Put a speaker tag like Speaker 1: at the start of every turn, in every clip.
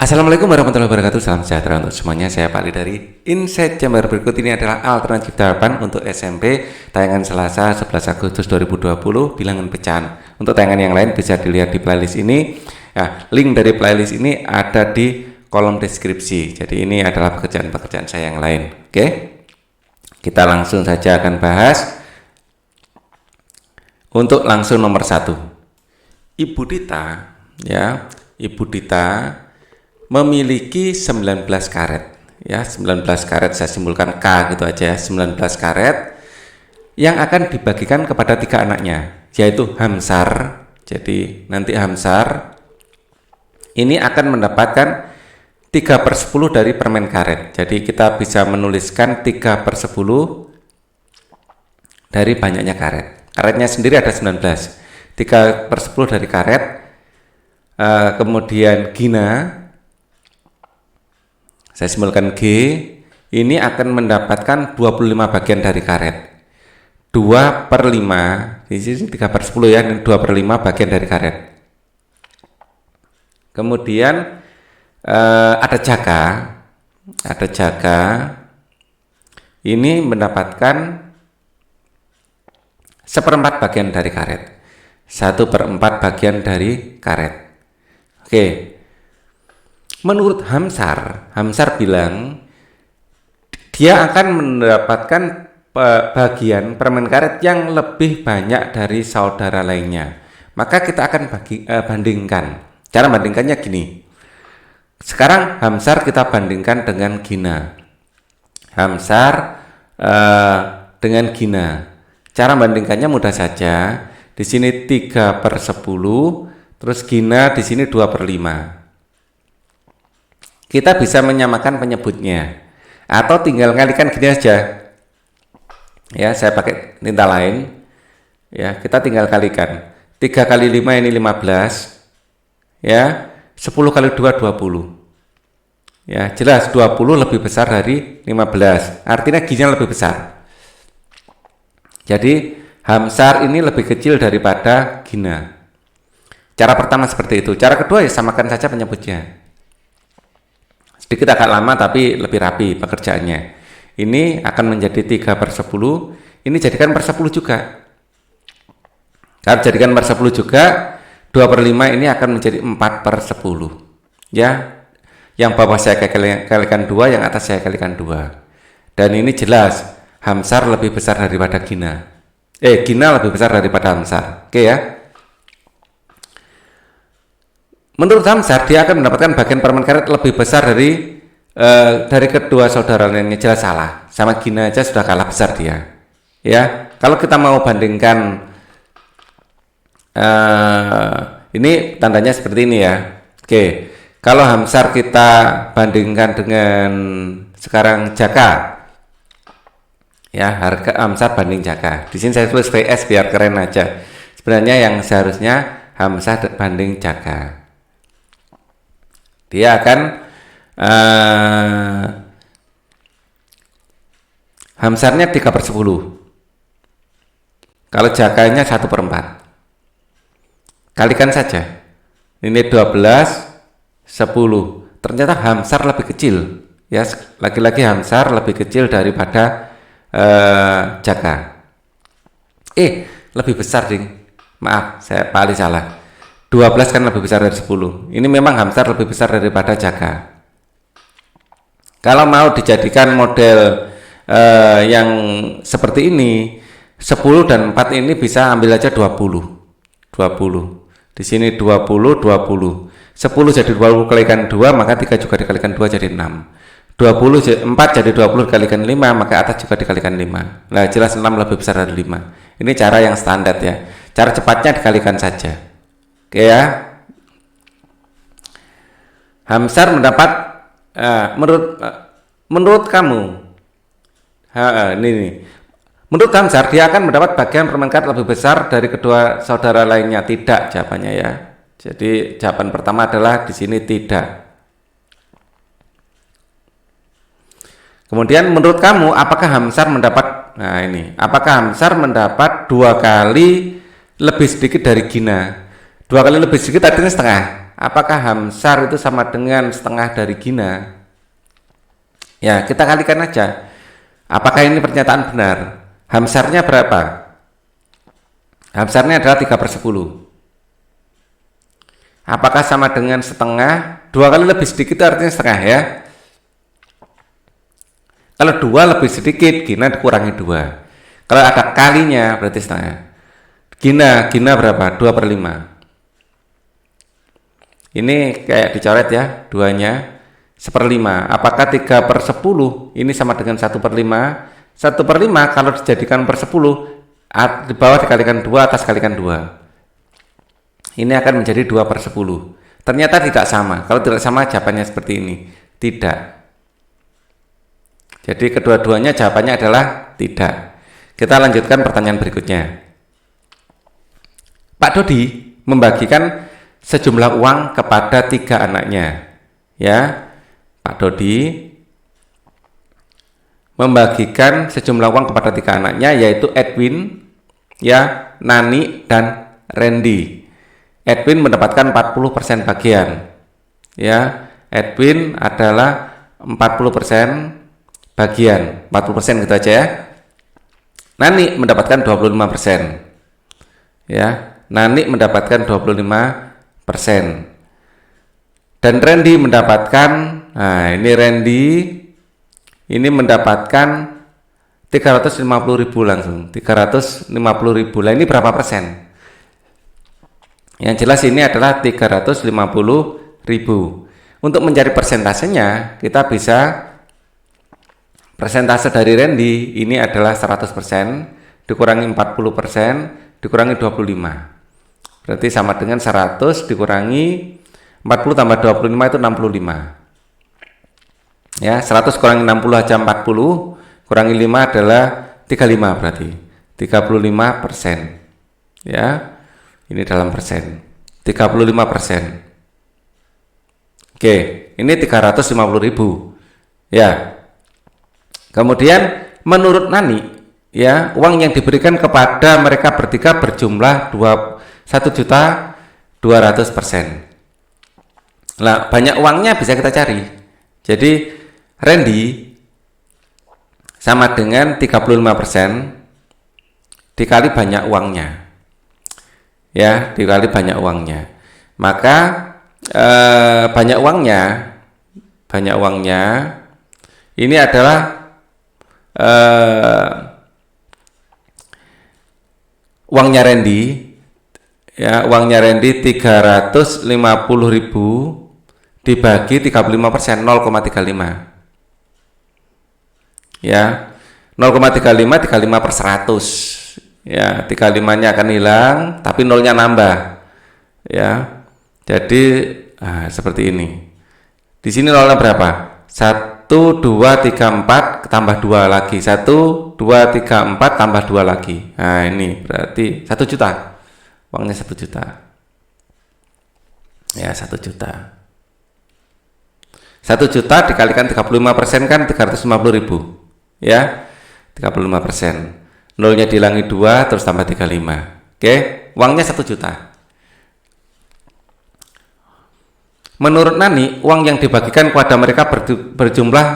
Speaker 1: Assalamualaikum warahmatullahi wabarakatuh. Salam sejahtera untuk semuanya. Saya Pak Ali dari Insight Jember. Berikut ini adalah alternatif jawaban untuk SMP tayangan Selasa 11 Agustus 2020 bilangan pecahan. Untuk tayangan yang lain bisa dilihat di playlist ini. Nah, link dari playlist ini ada di kolom deskripsi. Jadi ini adalah pekerjaan-pekerjaan saya yang lain. Oke, kita langsung saja akan bahas. Untuk langsung nomor 1, Ibu Dita, ya, Ibu Dita memiliki 19 karet, ya, 19 karet, saya simpulkan K gitu aja, 19 karet yang akan dibagikan kepada 3 anaknya, yaitu Hamsar. Jadi nanti Hamsar ini akan mendapatkan 3/10 dari permen karet. Jadi kita bisa menuliskan 3/10 dari banyaknya karet. Karetnya sendiri ada 19, 3/10 dari karet. Kemudian Gina, saya simpulkan G, ini akan mendapatkan 25 bagian dari karet. 2/5, di sini 3/10 ya, 2/5 bagian dari karet. Kemudian ada Jaka, ini mendapatkan 1/4 bagian dari karet. 1/4 bagian dari karet. Oke. Menurut Hamsar bilang dia akan mendapatkan bagian permen karet yang lebih banyak dari saudara lainnya. Maka kita akan bandingkan. Cara bandingkannya gini. Sekarang Hamsar kita bandingkan dengan Gina. Hamsar dengan Gina. Cara bandingkannya mudah saja. Di sini 3/10, terus Gina di sini 2/5. Kita bisa menyamakan penyebutnya atau tinggal kalikan gini aja. Ya, saya pakai tinta lain. Ya, kita tinggal kalikan. 3 kali 5 ini 15. Ya, 10 kali 2 20. Ya, jelas 20 lebih besar dari 15. Artinya Gina lebih besar. Jadi Hamsar ini lebih kecil daripada Gina. Cara pertama seperti itu. Cara kedua ya samakan saja penyebutnya. Sedikit agak lama tapi lebih rapi pekerjaannya. Ini akan menjadi 3/10. Ini jadikan per 10 juga. Kalau jadikan per 10 juga, 2/5 ini akan menjadi 4/10. Ya, yang bawah saya kalikan 2, yang atas saya kalikan 2. Dan ini jelas Hamsar lebih besar daripada Gina. Gina lebih besar daripada Hamsar. Oke ya. Menurut Hamsar, dia akan mendapatkan bagian permen karet lebih besar dari kedua saudara lainnya. Jelas salah. Sama Gina aja sudah kalah besar dia. Ya, kalau kita mau bandingkan, ini tandanya seperti ini ya. Oke, kalau Hamsar kita bandingkan dengan sekarang Jaka. Ya, harga Hamsar banding Jaka. Di sini saya tulis VS biar keren aja. Sebenarnya yang seharusnya Hamsar banding Jaka. Dia akan Hamsarnya 3/10. Kalau Jakanya 1/4. Kalikan saja. Ini 12, 10. Ternyata Hamsar lebih kecil. Ya, lagi-lagi Hamsar lebih kecil daripada Jaka. Lebih besar, ding. Maaf, saya Pak Ali salah. 12 kan lebih besar dari 10. Ini memang Hamsar lebih besar daripada Jaka. Kalau mau dijadikan model yang seperti ini, 10 dan 4 ini bisa ambil aja 20. 20. Di sini 20, 20. 10 jadi 20 kalikan 2, maka 3 juga dikalikan 2 jadi 6. 4 jadi 20 dikalikan 5, maka atas juga dikalikan 5. Nah, jelas 6 lebih besar dari 5. Ini cara yang standar ya. Cara cepatnya dikalikan saja. Oke ya. Hamsar mendapat menurut kamu, ini menurut Hamsar dia akan mendapat bagian permen karet lebih besar dari kedua saudara lainnya. Tidak jawabannya ya. Jadi jawaban pertama adalah di sini tidak. Kemudian menurut kamu apakah Hamsar mendapat, apakah Hamsar mendapat 2 kali lebih sedikit dari Gina? 2 kali lebih sedikit artinya setengah. apakah Hamsar itu sama dengan setengah dari Gina? Ya, kita kalikan aja. Apakah ini pernyataan benar? Hamsarnya berapa? Hamsarnya adalah 3/10. Apakah sama dengan setengah? 2 kali lebih sedikit itu artinya setengah ya. Kalau 2 lebih sedikit, Gina dikurangi 2. Kalau ada kalinya berarti setengah. Gina berapa? 2/5. Ini kayak dicoret ya, 2-nya 1/5. Apakah 3/10 ini sama dengan 1/5? 1/5 kalau dijadikan per 10, di bawah dikalikan 2, atas kalikan 2. Ini akan menjadi 2/10. Ternyata tidak sama. Kalau tidak sama, jawabannya seperti ini. Tidak. Jadi kedua-duanya jawabannya adalah tidak. Kita lanjutkan pertanyaan berikutnya. Pak Dodi membagikan sejumlah uang kepada 3 anaknya. Ya, Pak Dodi membagikan sejumlah uang kepada 3 anaknya, yaitu Edwin, ya, Nani, dan Randy. Edwin mendapatkan 40% bagian. Ya, Edwin adalah 40% bagian, 40% gitu aja ya. Nani mendapatkan 25%. Ya, Nani mendapatkan 25%. Dan Randy mendapatkan, nah ini Randy ini mendapatkan 350.000 langsung, 350.000. Lah ini berapa persen? Yang jelas ini adalah 350.000. Untuk mencari persentasenya, kita bisa persentase dari Randy ini adalah 100%, dikurangi 40%, dikurangi 25. Berarti sama dengan 100 dikurangi 40 tambah 25 itu 65. Ya, 100 kurangi 60 aja 40, kurangi 5 adalah 35 berarti. 35%. Ya. Ini dalam persen. 35%. Oke, ini 350.000. Ya. Kemudian menurut Nani, ya, uang yang diberikan kepada mereka bertiga berjumlah 1.200.000%. Nah, banyak uangnya bisa kita cari. Jadi Randy sama dengan 35% dikali banyak uangnya. Ya, dikali banyak uangnya. Maka banyak uangnya ini adalah uangnya Randy. Ya, uangnya Randy 350.000 dibagi 35%, 0,35. Ya, 0,35 dikali 5/100. Ya, 35-nya akan hilang, tapi nolnya nambah. Ya, jadi seperti ini. Di sini nolnya berapa? 1, 2, 3, 4 tambah 2 lagi. 1, 2, 3, 4 tambah 2 lagi. Nah, ini berarti 1 juta. Uangnya 1 juta. Ya, 1 juta. 1 juta dikalikan 35% kan 350.000. Ya, 35%. Nolnya dihilangi 2 terus tambah 35. Oke, uangnya 1 juta. Menurut Nani, uang yang dibagikan kepada mereka berjumlah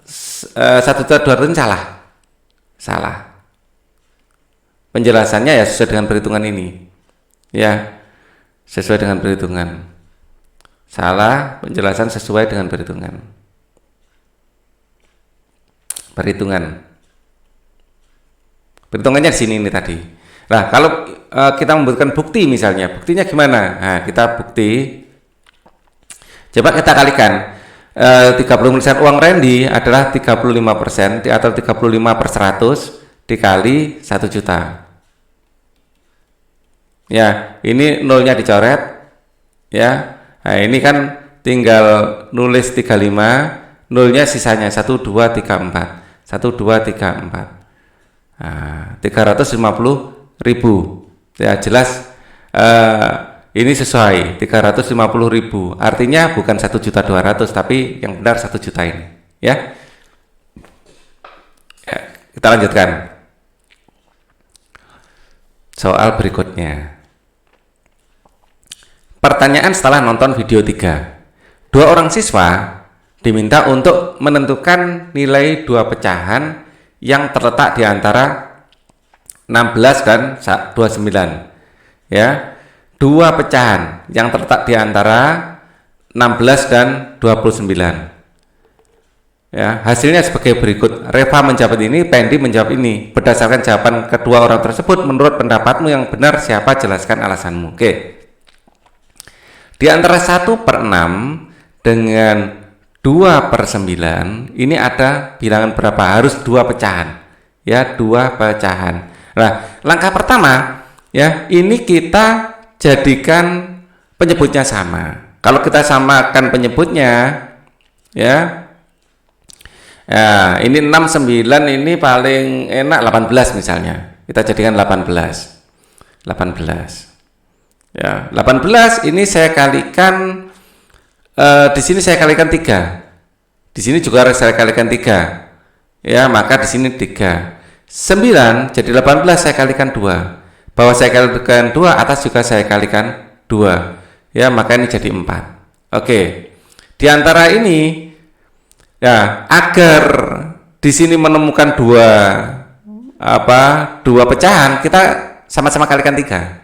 Speaker 1: 1.200.000 salah. Penjelasannya ya sesuai dengan perhitungan ini. Ya, sesuai dengan perhitungan. Salah, penjelasan sesuai dengan perhitungan. Perhitungannya di sini ini tadi. Nah, kalau kita membutuhkan bukti misalnya, buktinya gimana? Nah, kita bukti. Coba kita kalikan. 30% uang Randy adalah 35% atau 35/100 dikali 1 juta. Ya, ini nolnya dicoret. Ya. Nah, ini kan tinggal nulis 35, nolnya sisanya 1, 2, 3, 4. 1, 2, 3, 4. Nah, 350.000. Ya, jelas ini sesuai 350.000. Artinya bukan 1.200.000 tapi yang benar 1 juta ini. Ya. Ya, kita lanjutkan. Soal berikutnya. pertanyaan setelah nonton video 3. Dua orang siswa diminta untuk menentukan nilai dua pecahan yang terletak di antara 16 dan 29. Ya. Dua pecahan yang terletak di antara 16 dan 29. Ya, hasilnya sebagai berikut. Reva menjawab ini, Pendi menjawab ini. Berdasarkan jawaban kedua orang tersebut, menurut pendapatmu yang benar siapa? Jelaskan alasanmu. Oke. Di antara 1/6 dengan 2/9, ini ada bilangan berapa? Harus dua pecahan. Ya, dua pecahan. Nah, langkah pertama, ya, ini kita jadikan penyebutnya sama. Kalau kita samakan penyebutnya, ya, ya, ini 69, ini paling enak 18 misalnya. Kita jadikan 18. 18. Ya, 18 ini saya kalikan di sini saya kalikan 3. Di sini juga harus saya kalikan 3. Ya, maka di sini 3. 9 jadi 18 saya kalikan 2. Bawah saya kalikan 2, atas juga saya kalikan 2. Ya, maka ini jadi 4. Oke. Di antara ini, ya, agar di sini menemukan dua pecahan, kita sama-sama kalikan 3.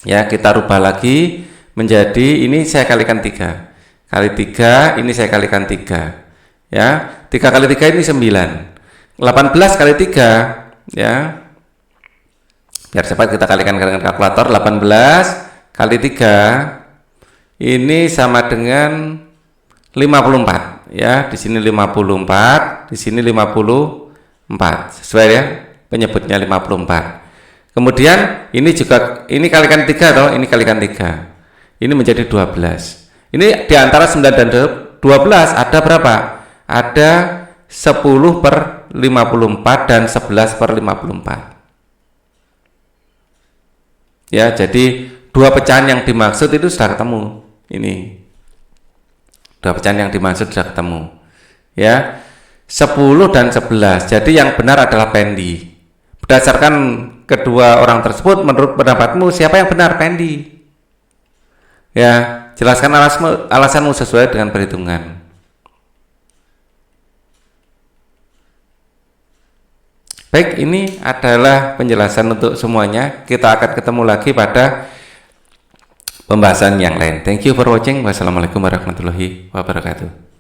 Speaker 1: Ya, kita rubah lagi menjadi ini saya kalikan 3. Kali 3, ini saya kalikan 3. Ya, 3 kali 3 ini 9. 18 kali 3, ya. Biar cepat kita kalikan dengan kalkulator. 18 kali 3 ini sama dengan 54. Ya, di sini 54, di sini 54. Sesuai ya, penyebutnya 54. Kemudian ini juga, ini kalikan 3 atau ini kalikan 3. Ini menjadi 12. Ini diantara 9 dan 12 ada berapa? Ada 10/54 dan 11/54. Ya, jadi dua pecahan yang dimaksud itu sudah ketemu. Ini dua pecahan yang dimaksud sudah ketemu. Ya, 10 dan 11. Jadi yang benar adalah Pendi. Berdasarkan kedua orang tersebut, menurut pendapatmu siapa yang benar? Pendi. Ya, jelaskan alasanmu sesuai dengan perhitungan. Baik, ini adalah penjelasan untuk semuanya. Kita akan ketemu lagi pada pembahasan yang lain. Thank you for watching. Wassalamualaikum warahmatullahi wabarakatuh.